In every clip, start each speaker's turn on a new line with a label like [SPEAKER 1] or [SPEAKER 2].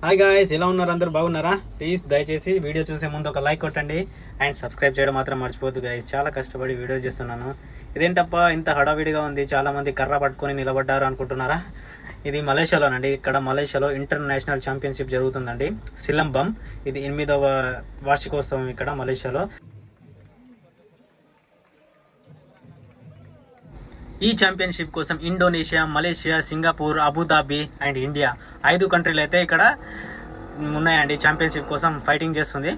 [SPEAKER 1] Hi guys, ఎలా ఉన్నారు? అందరూ బాగున్నారా? ప్లీజ్ దయచేసి వీడియో చూసే ముందు ఒక లైక్ కొట్టండి అండ్ సబ్స్క్రైబ్ చేయడం మాత్రం మర్చిపోద్దు గాయ్స్. చాలా కష్టపడి వీడియో చేస్తున్నాను. ఇదేంటప్ప ఇంత హడావిడిగా ఉంది, చాలా మంది కర్ర పట్టుకొని నిలబడ్డారు అనుకుంటున్నారా? ఇది మలేషియాలోనండి. ఇక్కడ మలేషియాలో ఇంటర్నేషనల్ ఛాంపియన్షిప్ జరుగుతుందండి. సిలంబం ఇది 8వ వార్షికోత్సవం ఇక్కడ మలేషియాలో. ఈ ఛాంపియన్షిప్ కోసం Indonesia, Malaysia, Singapore, Abu Dhabi and India 5 కంట్రీలు అయితే ఇక్కడ ఉన్నాయండి. ఛాంపియన్షిప్ కోసం ఫైటింగ్ చేస్తుంది.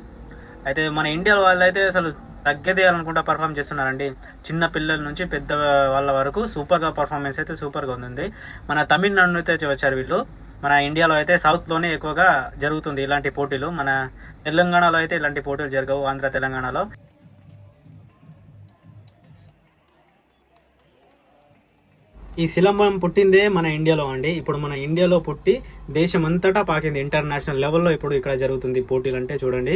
[SPEAKER 1] అయితే మన ఇండియా వాళ్ళు అయితే అసలు తగ్గదేయాలనుకుంటా పర్ఫామ్ చేస్తున్నారండి. చిన్న పిల్లల నుంచి పెద్ద వాళ్ళ వరకు సూపర్గా పర్ఫార్మెన్స్ అయితే సూపర్గా ఉంది. మన తమిళనాడు అయితే వచ్చారు వీళ్ళు. మన ఇండియాలో అయితే సౌత్లోనే ఎక్కువగా జరుగుతుంది ఇలాంటి పోటీలు. మన తెలంగాణలో అయితే ఇలాంటి పోటీలు జరగవు, ఆంధ్ర తెలంగాణలో. ఈ సిలంబం పుట్టిందే మన ఇండియాలో అండి. ఇప్పుడు మన ఇండియాలో పుట్టి దేశం అంతటా పాకింది. ఇంటర్నేషనల్ లెవెల్లో ఇప్పుడు ఇక్కడ జరుగుతుంది పోటీలు. అంటే చూడండి,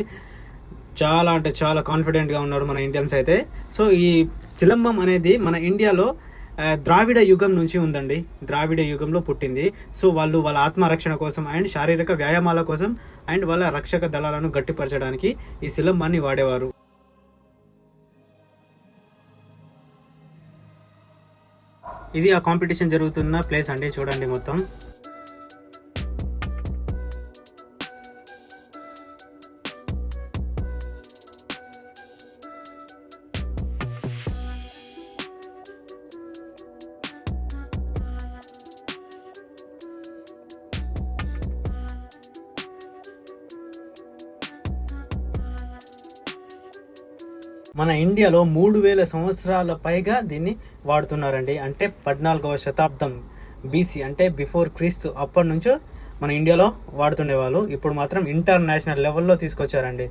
[SPEAKER 1] చాలా అంటే చాలా కాన్ఫిడెంట్గా ఉన్నారు మన ఇండియన్స్ అయితే. సో ఈ సిలంబం అనేది మన ఇండియాలో ద్రావిడ యుగం నుంచి ఉందండి. ద్రావిడ యుగంలో పుట్టింది. సో వాళ్ళు వాళ్ళ ఆత్మరక్షణ కోసం అండ్ శారీరక వ్యాయామాల కోసం అండ్ వాళ్ళ రక్షక దళాలను గట్టిపరచడానికి ఈ సిలంబాన్ని వాడేవారు. ఇది ఆ కాంపిటీషన్ జరుగుతున్న ప్లేస్ అండి. చూడండి మొత్తం. మన ఇండియాలో 3000 సంవత్సరాల పైగా దీన్ని వాడుతున్నారండి. అంటే 14వ శతాబ్దం బీసీ, అంటే బిఫోర్ క్రీస్తు, అప్పటి నుంచో మన ఇండియాలో వాడుతుండేవాళ్ళు. ఇప్పుడు మాత్రం ఇంటర్నేషనల్ లెవెల్లో తీసుకొచ్చారండి.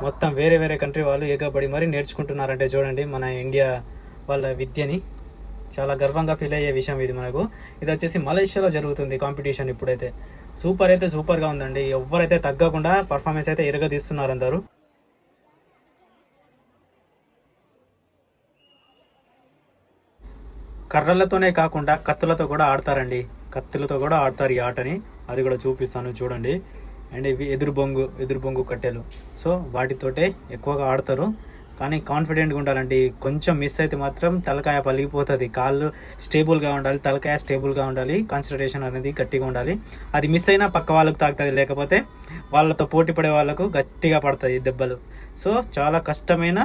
[SPEAKER 1] మొత్తం వేరే వేరే కంట్రీ వాళ్ళు ఏకపడి మరీ నేర్చుకుంటున్నారంటే చూడండి మన ఇండియా వాళ్ళ విద్యని. చాలా గర్వంగా ఫీల్ అయ్యే విషయం ఇది మనకు. ఇది వచ్చేసి మలేషియాలో జరుగుతుంది కాంపిటీషన్. ఇప్పుడైతే సూపర్గా ఉందండి. ఎవరైతే తగ్గకుండా పర్ఫార్మెన్స్ అయితే ఎరగదీస్తున్నారు అందరూ. కర్రలతోనే కాకుండా కత్తులతో కూడా ఆడతారండి. కత్తులతో కూడా ఆడతారు ఈ ఆటని. అది కూడా చూపిస్తాను చూడండి. అండ్ ఇవి ఎదురు బొంగు కట్టెలు. సో వాటితోటే ఎక్కువగా ఆడతారు. కానీ కాన్ఫిడెంట్గా ఉండాలండి. కొంచెం మిస్ అయితే మాత్రం తలకాయ పలిగిపోతుంది. కాళ్ళు స్టేబుల్గా ఉండాలి, తలకాయ స్టేబుల్గా ఉండాలి, కాన్సన్ట్రేషన్ అనేది గట్టిగా ఉండాలి. అది మిస్ అయినా పక్క వాళ్ళకు తాకుతుంది, లేకపోతే వాళ్ళతో పోటీ పడే వాళ్ళకు గట్టిగా పడుతుంది దెబ్బలు. సో చాలా కష్టమైన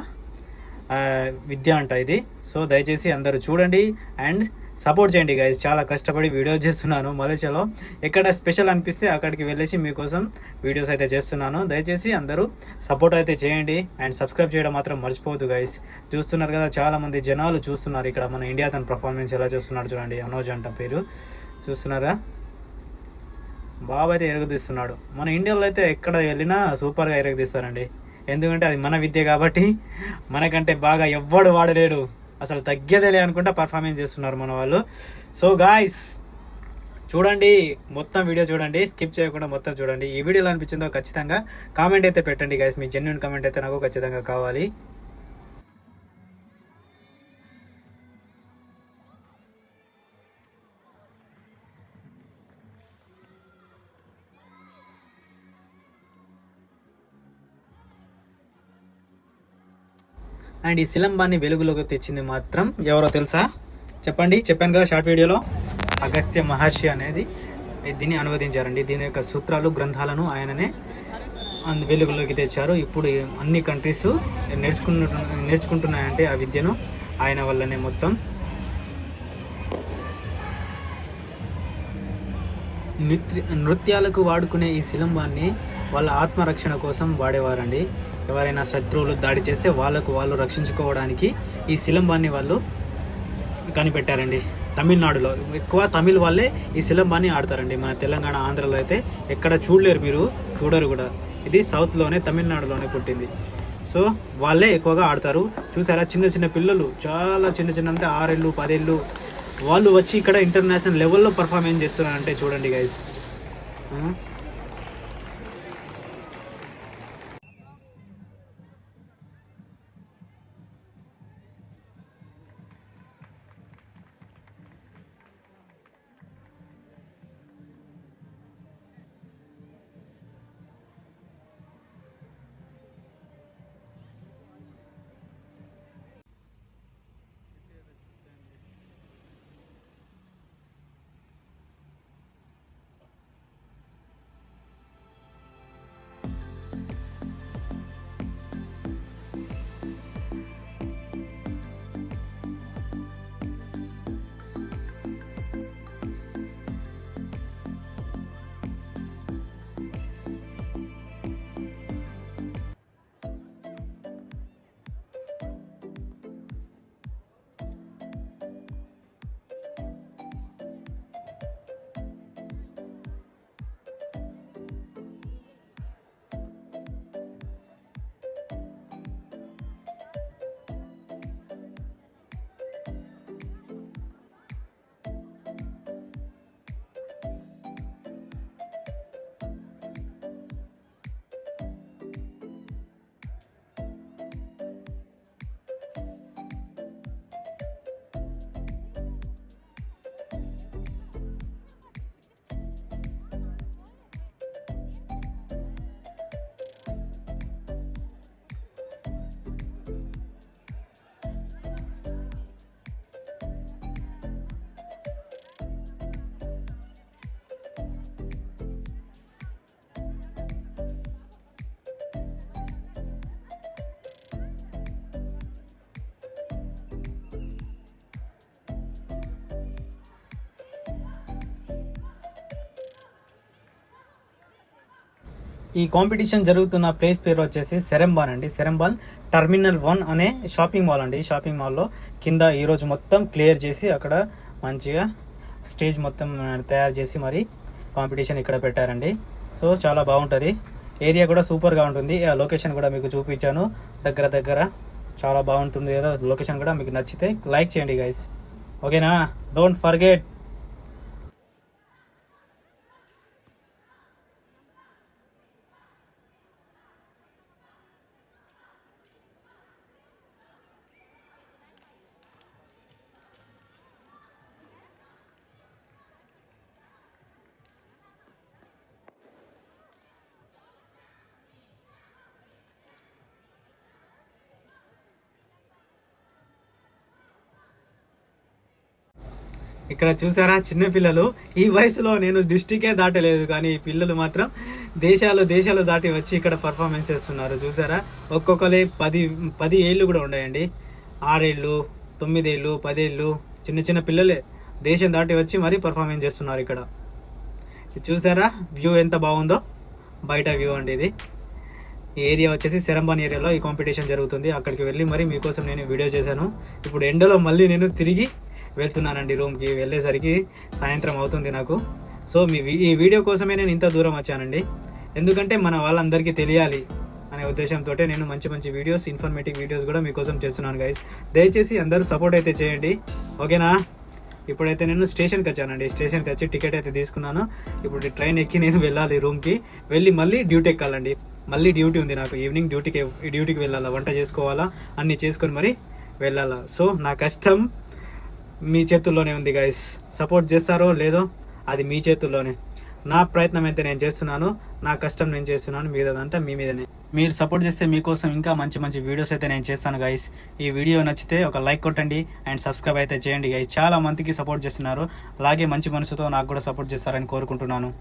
[SPEAKER 1] విద్య అంట ఇది. సో దయచేసి అందరూ చూడండి అండ్ సపోర్ట్ చేయండి గైస్. చాలా కష్టపడి వీడియోస్ చేస్తున్నాను. మలేషియాలో ఎక్కడ స్పెషల్ అనిపిస్తే అక్కడికి వెళ్ళేసి మీకోసం వీడియోస్ అయితే చేస్తున్నాను. దయచేసి అందరూ సపోర్ట్ అయితే చేయండి అండ్ సబ్స్క్రైబ్ చేయడం మాత్రం మర్చిపోవద్దు గైస్. చూస్తున్నారు కదా, చాలా మంది జనాలు చూస్తున్నారు ఇక్కడ మన ఇండియా తన పర్ఫార్మెన్స్ ఎలా చేస్తున్నాడు చూడండి. అనోజ్ అంట పేరు, చూస్తున్నారా? బాబు అయితే ఎరగదీస్తున్నాడు. మన ఇండియాలో అయితే ఎక్కడ వెళ్ళినా సూపర్గా ఎరగదీస్తారండి. ఎందుకంటే అది మన విద్య కాబట్టి. మనకంటే బాగా ఎవ్వడు వాడలేడు, అసలు తగ్గేదేలే అనుకుంటా పర్ఫార్మెన్స్ చేస్తున్నారు మన వాళ్ళు. సో గాయ్స్ చూడండి, మొత్తం వీడియో చూడండి, స్కిప్ చేయకుండా మొత్తం చూడండి. ఈ వీడియోలో అనిపించిందో ఖచ్చితంగా కామెంట్ అయితే పెట్టండి గాయ్స్. మీ జెన్యూన్ కామెంట్ అయితే నాకు ఖచ్చితంగా కావాలి. అండ్ ఈ సిలంబాన్ని వెలుగులోకి తెచ్చింది మాత్రం ఎవరో తెలుసా? చెప్పాను కదా షార్ట్ వీడియోలో. అగస్త్య మహర్షి అనేది దీన్ని అనువదించారండి. దీని యొక్క సూత్రాలు, గ్రంథాలను ఆయననే వెలుగులోకి తెచ్చారు. ఇప్పుడు అన్ని కంట్రీస్ నేర్చుకుంటున్నాయంటే ఆ విద్యను ఆయన వల్లనే. మొత్తం నృత్యాలకు వాడుకునే ఈ సిలంబాన్ని వాళ్ళ ఆత్మరక్షణ కోసం వాడేవారండి. ఎవరైనా శత్రువులు దాడి చేస్తే వాళ్ళు రక్షించుకోవడానికి ఈ సిలంబాన్ని వాళ్ళు కనిపెట్టారండి. తమిళనాడులో ఎక్కువ తమిళ్ వాళ్ళే ఈ సిలంబాన్ని ఆడతారండి. మన తెలంగాణ, ఆంధ్రలో అయితే ఎక్కడ చూడలేరు, మీరు చూడరు కూడా. ఇది సౌత్లోనే, తమిళనాడులోనే పుట్టింది. సో వాళ్ళే ఎక్కువగా ఆడతారు. చూసారా, చిన్న పిల్లలు, చాలా చిన్న అంటే 6 ఏళ్ళు 10 ఏళ్ళు వాళ్ళు వచ్చి ఇక్కడ ఇంటర్నేషనల్ లెవెల్లో పర్ఫార్మెన్స్ చేస్తున్నారంటే చూడండి గైస్. ఈ కాంపిటీషన్ జరుగుతున్న ప్లేస్ పేరు వచ్చేసి సెరెంబాన్ అండి. సెరెంబాన్ టర్మినల్ 1 అనే షాపింగ్ మాల్ అండి. షాపింగ్ మాల్లో కింద ఈరోజు మొత్తం క్లియర్ చేసి అక్కడ మంచిగా స్టేజ్ మొత్తం తయారు చేసి మరి కాంపిటీషన్ ఇక్కడ పెట్టారండి. సో చాలా బాగుంటుంది, ఏరియా కూడా సూపర్గా ఉంటుంది. ఆ లొకేషన్ కూడా మీకు చూపించాను, దగ్గర చాలా బాగుంటుంది కదా లొకేషన్ కూడా. మీకు నచ్చితే లైక్ చేయండి గైస్, ఓకేనా? Don't forget. ఇక్కడ చూసారా చిన్న పిల్లలు, ఈ వయసులో నేను డిస్టికే దాటలేదు, కానీ ఈ పిల్లలు మాత్రం దేశాలు దాటి వచ్చి ఇక్కడ పర్ఫార్మెన్స్ చేస్తున్నారు. చూసారా, ఒక్కొక్కరి 10 ఏళ్ళు కూడా ఉన్నాయండి. 6 ఏళ్ళు, 9 ఏళ్ళు, 10 ఏళ్ళు, చిన్న పిల్లలే దేశం దాటి వచ్చి మరీ పర్ఫార్మెన్స్ చేస్తున్నారు ఇక్కడ. చూసారా వ్యూ ఎంత బాగుందో, బయట వ్యూ అండి ఇది. ఈ ఏరియా వచ్చేసి సెరంబాన్ ఏరియాలో ఈ కాంపిటీషన్ జరుగుతుంది. అక్కడికి వెళ్ళి మరి మీకోసం నేను వీడియో చేశాను. ఇప్పుడు ఎండలో మళ్ళీ నేను తిరిగి వెళ్తున్నానండి రూమ్కి. వెళ్ళేసరికి సాయంత్రం అవుతుంది నాకు. సో ఈ వీడియో కోసమే నేను ఇంత దూరం వచ్చానండి, ఎందుకంటే మన వాళ్ళందరికీ తెలియాలి అనే ఉద్దేశంతో నేను మంచి వీడియోస్, ఇన్ఫర్మేటివ్ వీడియోస్ కూడా మీకోసం చేస్తున్నాను గైస్. దయచేసి అందరూ సపోర్ట్ అయితే చేయండి, ఓకేనా? ఇప్పుడైతే నేను స్టేషన్కి వచ్చానండి. స్టేషన్కి వచ్చి టికెట్ అయితే తీసుకున్నాను. ఇప్పుడు ట్రైన్ ఎక్కి నేను వెళ్ళాలి రూమ్కి. వెళ్ళి మళ్ళీ డ్యూటీ ఎక్కాలండి. మళ్ళీ డ్యూటీ ఉంది నాకు, ఈవినింగ్ డ్యూటీకి వెళ్ళాలా, వంట చేసుకోవాలా, అన్నీ చేసుకొని మరి వెళ్ళాలా. సో నా కష్టం మీ చేతుల్లోనే ఉంది గైస్. సపోర్ట్ చేస్తారో లేదో అది మీ చేతుల్లోనే. నా ప్రయత్నం అయితే నేను చేస్తున్నాను, నా కష్టం నేను చేస్తున్నాను, మీదంతా మీ మీదనే. మీరు సపోర్ట్ చేస్తే మీకోసం ఇంకా మంచి వీడియోస్ అయితే నేను చేస్తాను గైస్. ఈ వీడియో నచ్చితే ఒక లైక్ కొట్టండి అండ్ సబ్స్క్రైబ్ అయితే చేయండి గైస్. చాలా మందికి సపోర్ట్ చేస్తున్నారు, అలాగే మంచి మనసుతో నాకు కూడా సపోర్ట్ చేస్తారని కోరుకుంటున్నాను.